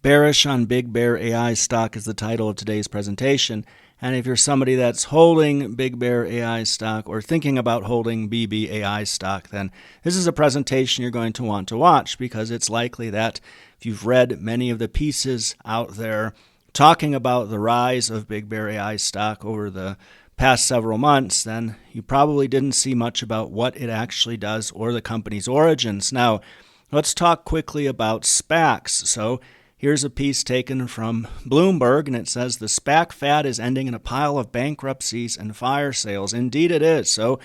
Bearish on BigBear.ai stock is the title of today's presentation. And if you're somebody that's holding BigBear.ai stock or thinking about holding BBAI stock, then this is a presentation you're going to want to watch, because it's likely that if you've read many of the pieces out there talking about the rise of BigBear.ai stock over the past several months, then you probably didn't see much about what it actually does or the company's origins. Now, let's talk quickly about SPACs. So here's a piece taken from Bloomberg, and it says the SPAC fad is ending in a pile of bankruptcies and fire sales. Indeed it is. So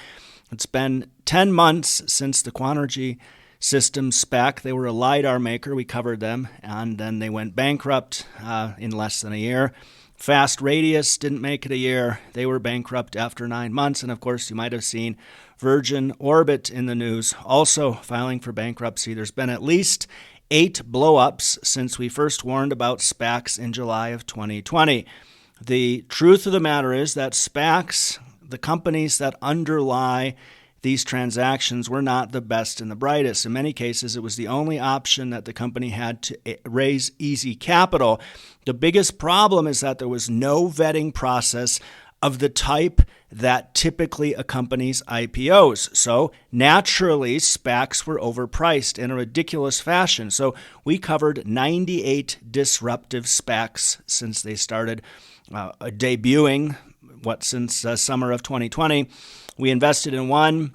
it's been 10 months since the Quanergy Systems SPAC. They were a LiDAR maker. We covered them, and then they went bankrupt in less than a year. Fast Radius didn't make it a year. They were bankrupt after 9 months. And of course, you might have seen Virgin Orbit in the news, also filing for bankruptcy. There's been at least 8 blow-ups since we first warned about SPACs in July of 2020. The truth of the matter is that SPACs, the companies that underlie these transactions, were not the best and the brightest. In many cases, it was the only option that the company had to raise easy capital. The biggest problem is that there was no vetting process of the type that typically accompanies IPOs. So naturally, SPACs were overpriced in a ridiculous fashion. So we covered 98 disruptive SPACs since they started debuting, since summer of 2020. We invested in one.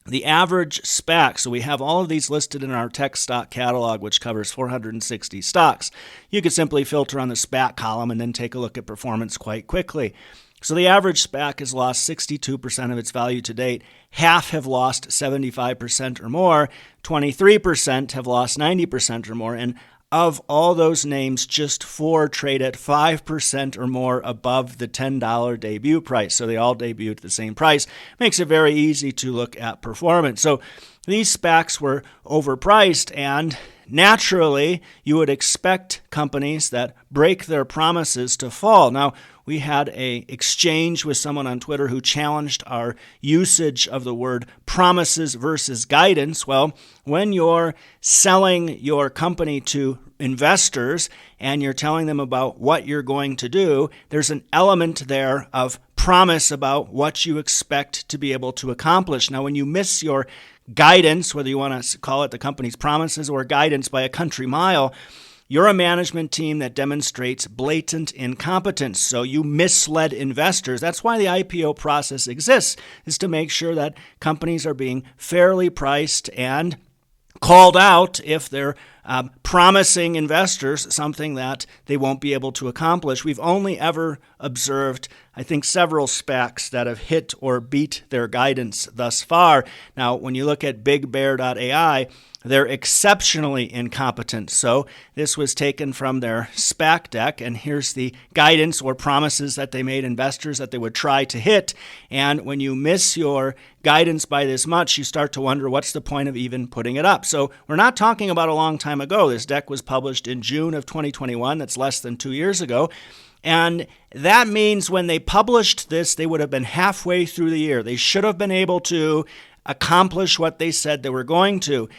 The average SPAC, so we have all of these listed in our tech stock catalog, which covers 460 stocks. You could simply filter on the SPAC column and then take a look at performance quite quickly. So the average SPAC has lost 62% of its value to date. Half have lost 75% or more. 23% have lost 90% or more. And of all those names, just 4 trade at 5% or more above the $10 debut price. So they all debuted at the same price. Makes it very easy to look at performance. So these SPACs were overpriced, and naturally, you would expect companies that break their promises to fall. Now, we had an exchange with someone on Twitter who challenged our usage of the word promises versus guidance. Well, when you're selling your company to investors and you're telling them about what you're going to do, there's an element there of promise about what you expect to be able to accomplish. Now, when you miss your guidance, whether you want to call it the company's promises or guidance by a country mile, you're a management team that demonstrates blatant incompetence. So you misled investors. That's why the IPO process exists, is to make sure that companies are being fairly priced and called out if they're promising investors something that they won't be able to accomplish. We've only ever observed, I think, several SPACs that have hit or beat their guidance thus far. Now, when you look at BigBear.ai, they're exceptionally incompetent. So this was taken from their SPAC deck, and here's the guidance or promises that they made investors that they would try to hit. And when you miss your guidance by this much, you start to wonder, what's the point of even putting it up? So we're not talking about a long time ago. This deck was published in June of 2021. That's less than 2 years ago. And that means when they published this, they would have been halfway through the year. They should have been able to accomplish what they said they were going to.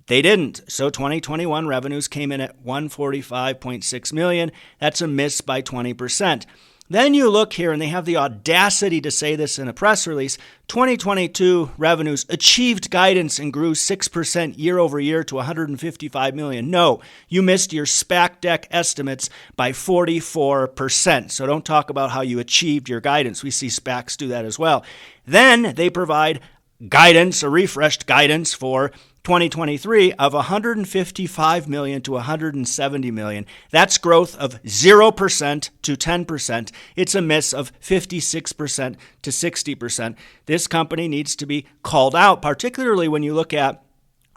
They didn't. So 2021 revenues came in at $145.6 million. That's a miss by 20%. Then you look here, and they have the audacity to say this in a press release. 2022 revenues achieved guidance and grew 6% year over year to $155 million. No, you missed your SPAC deck estimates by 44%. So don't talk about how you achieved your guidance. We see SPACs do that as well. Then they provide guidance, a refreshed guidance for 2023 of $155 million to $170 million. That's growth of 0% to 10%. It's a miss of 56% to 60%. This company needs to be called out, particularly when you look at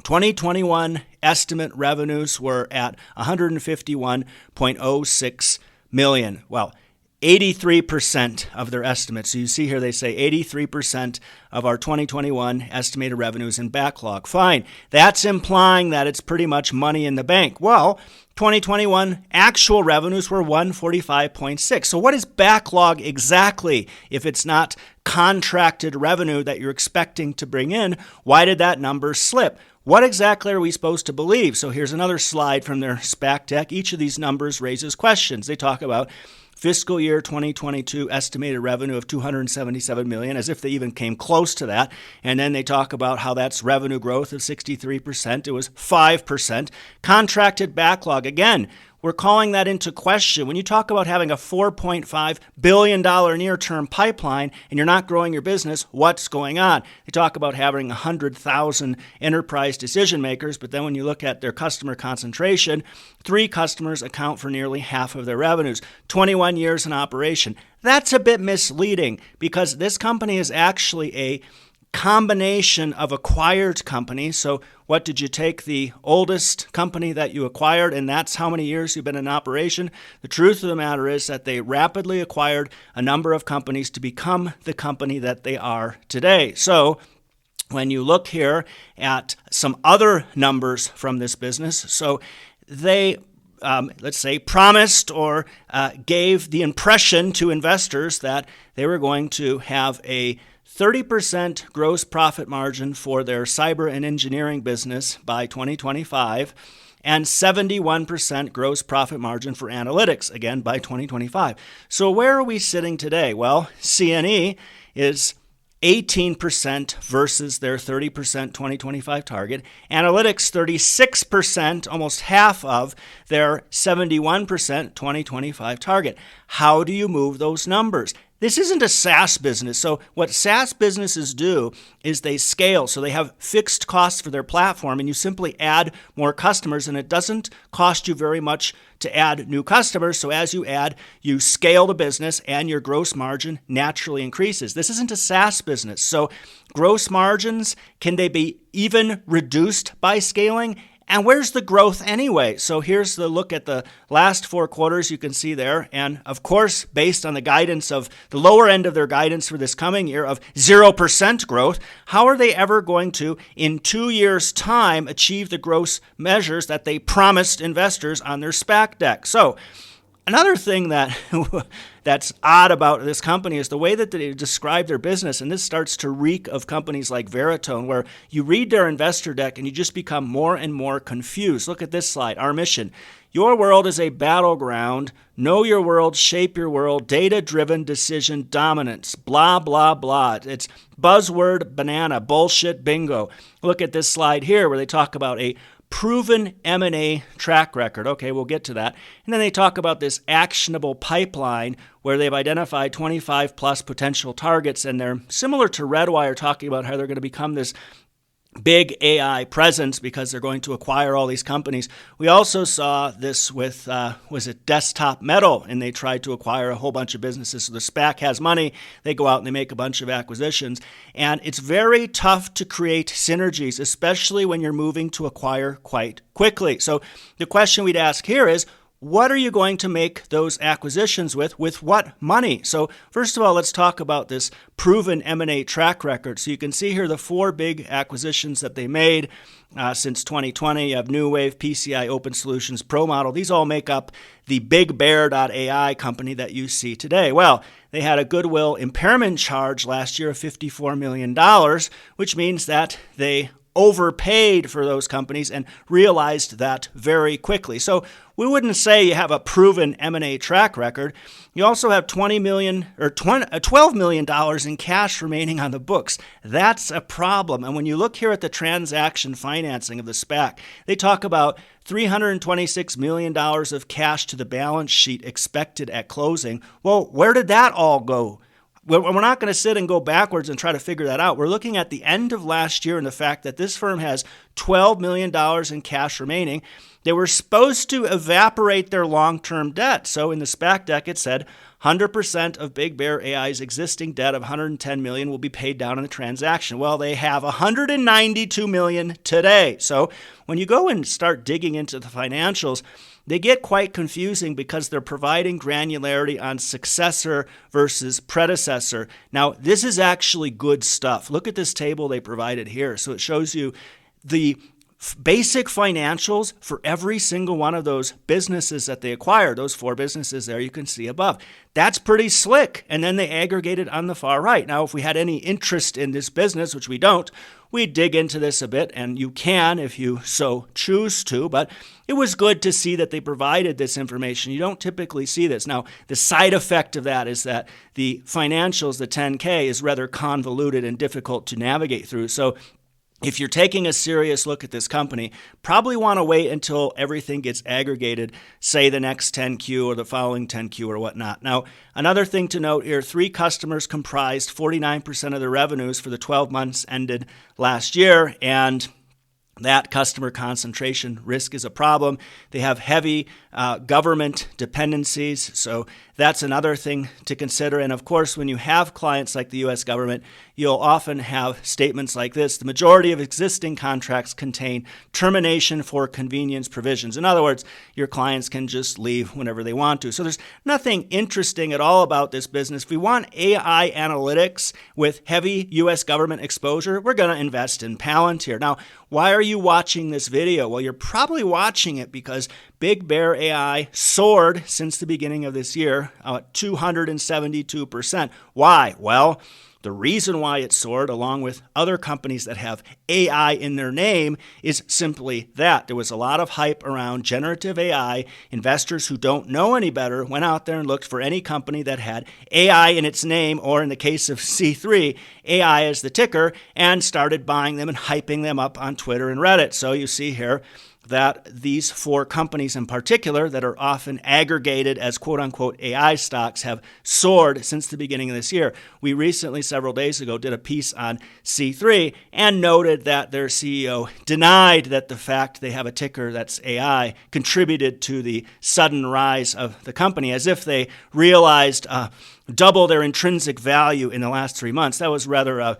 2021 estimate revenues were at $151.06 million. Well, 83% of their estimates. So you see here they say 83% of our 2021 estimated revenues in backlog. Fine. That's implying that it's pretty much money in the bank. Well, 2021 actual revenues were 145.6. So what is backlog exactly if it's not contracted revenue that you're expecting to bring in? Why did that number slip? what exactly are we supposed to believe? So here's another slide from their SPAC deck. Each of these numbers raises questions. They talk about fiscal year 2022 estimated revenue of $277 million, as if they even came close to that. And then they talk about how that's revenue growth of 63%. It was 5%. Contracted backlog, again, we're calling that into question. When you talk about having a $4.5 billion near-term pipeline and you're not growing your business, what's going on? They talk about having 100,000 enterprise decision makers, but then when you look at their customer concentration, 3 customers account for nearly half of their revenues. 21 years in operation. That's a bit misleading because this company is actually a combination of acquired companies. So what did you take the oldest company that you acquired, and that's how many years you've been in operation? The truth of the matter is that they rapidly acquired a number of companies to become the company that they are today. So when you look here at some other numbers from this business, so they let's say, promised or gave the impression to investors that they were going to have a 30% gross profit margin for their cyber and engineering business by 2025, and 71% gross profit margin for analytics, again, by 2025. So where are we sitting today? Well, CNE is 18% versus their 30% 2025 target. Analytics, 36%, almost half of their 71% 2025 target. How do you move those numbers? This isn't a SaaS business. So what SaaS businesses do is they scale. So they have fixed costs for their platform, and you simply add more customers, and it doesn't cost you very much to add new customers. So as you add, you scale the business, and your gross margin naturally increases. This isn't a SaaS business. So gross margins, can they be even reduced by scaling? And where's the growth anyway? So here's the look at the last 4 quarters you can see there. And of course, based on the guidance of the lower end of their guidance for this coming year of 0% growth, how are they ever going to, in 2 years' time, achieve the gross measures that they promised investors on their SPAC deck? So another thing that's odd about this company is the way that they describe their business, and this starts to reek of companies like Veritone, where you read their investor deck and you just become more and more confused. Look at this slide, our mission. Your world is a battleground. Know your world, shape your world, data-driven decision dominance, blah, blah, blah. It's buzzword banana, bullshit bingo. Look at this slide here where they talk about a proven M&A track record. Okay, we'll get to that. And then they talk about this actionable pipeline where they've identified 25 plus potential targets, and they're similar to Redwire, talking about how they're going to become this big AI presence because they're going to acquire all these companies. We also saw this with, was it Desktop Metal, and they tried to acquire a whole bunch of businesses. So the SPAC has money, they go out and they make a bunch of acquisitions, and it's very tough to create synergies, especially when you're moving to acquire quite quickly. So the question we'd ask here is, what are you going to make those acquisitions with what money? So first of all, let's talk about this proven M&A track record. So you can see here the 4 big acquisitions that they made since 2020. You have New Wave, PCI, Open Solutions, ProModel. These all make up the BigBear.ai company that you see today. Well, they had a goodwill impairment charge last year of $54 million, which means that they overpaid for those companies and realized that very quickly. So we wouldn't say you have a proven M&A track record. You also have $12 million in cash remaining on the books. That's a problem. And when you look here at the transaction financing of the SPAC, they talk about $326 million of cash to the balance sheet expected at closing. Well, where did that all go? We're not going to sit and go backwards and try to figure that out. We're looking at the end of last year and the fact that this firm has $12 million in cash remaining. They were supposed to evaporate their long-term debt. So in the SPAC deck, it said 100% of BigBear.ai's existing debt of $110 million will be paid down in the transaction. Well, they have $192 million today. So when you go and start digging into the financials, they get quite confusing because they're providing granularity on successor versus predecessor. Now, this is actually good stuff. Look at this table they provided here. So it shows you the basic financials for every single one of those businesses that they acquired, those 4 businesses there you can see above. That's pretty slick. And then they aggregated on the far right. Now, if we had any interest in this business, which we don't, we'd dig into this a bit, and you can if you so choose to, but it was good to see that they provided this information. You don't typically see this. Now, the side effect of that is that the financials, the 10K, is rather convoluted and difficult to navigate through. So if you're taking a serious look at this company, probably want to wait until everything gets aggregated, say the next 10Q or the following 10Q or whatnot. Now, another thing to note here, 3 customers comprised 49% of their revenues for the 12 months ended last year, and that customer concentration risk is a problem. They have heavy government dependencies, so that's another thing to consider. And of course, when you have clients like the U.S. government, you'll often have statements like this: the majority of existing contracts contain termination for convenience provisions. In other words, your clients can just leave whenever they want to. So there's nothing interesting at all about this business. If we want AI analytics with heavy U.S. government exposure, we're going to invest in Palantir. Now, why are you watching this video? Well, you're probably watching it because BigBear.ai soared since the beginning of this year, 272%. Why? Well, the reason why it soared, along with other companies that have AI in their name, is simply that. There was a lot of hype around generative AI. Investors who don't know any better went out there and looked for any company that had AI in its name, or in the case of C3, AI as the ticker, and started buying them and hyping them up on Twitter and Reddit. So you see here that these 4 companies in particular that are often aggregated as quote-unquote AI stocks have soared since the beginning of this year. We recently, several days ago, did a piece on C3 and noted that their CEO denied that the fact they have a ticker that's AI contributed to the sudden rise of the company, as if they realized double their intrinsic value in the last 3 months. That was rather a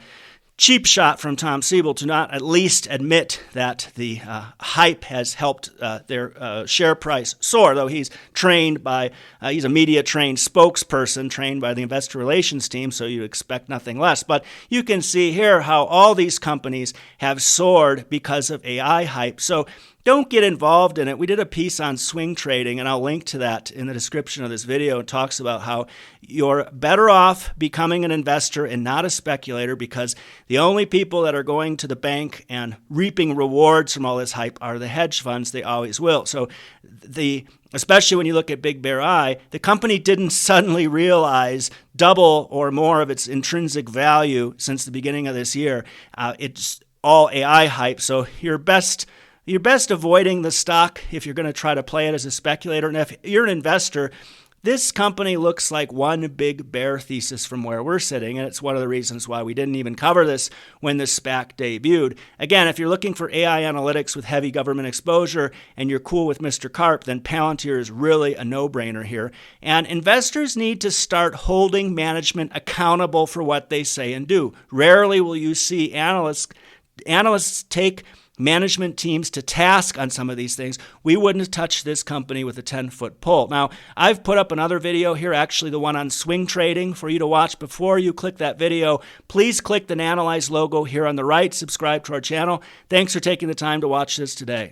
cheap shot from Tom Siebel to not at least admit that the hype has helped their share price soar, though he's trained by, he's a media-trained spokesperson trained by the investor relations team, so you expect nothing less. But you can see here how all these companies have soared because of AI hype. So don't get involved in it. We did a piece on swing trading, and I'll link to that in the description of this video. It talks about how you're better off becoming an investor and not a speculator, because the only people that are going to the bank and reaping rewards from all this hype are the hedge funds. They always will. So especially when you look at BigBear.ai, the company didn't suddenly realize double or more of its intrinsic value since the beginning of this year. It's all AI hype. So you're best avoiding the stock if you're going to try to play it as a speculator. And if you're an investor, this company looks like one big bear thesis from where we're sitting, and it's one of the reasons why we didn't even cover this when the SPAC debuted. Again, if you're looking for AI analytics with heavy government exposure and you're cool with Mr. Karp, then Palantir is really a no-brainer here. And investors need to start holding management accountable for what they say and do. Rarely will you see analysts take management teams to task on some of these things. We wouldn't have touched this company with a 10-foot pole. Now, I've put up another video here, actually the one on swing trading, for you to watch. Before you click that video, please click the Nanalyze logo here on the right. Subscribe to our channel. Thanks for taking the time to watch this today.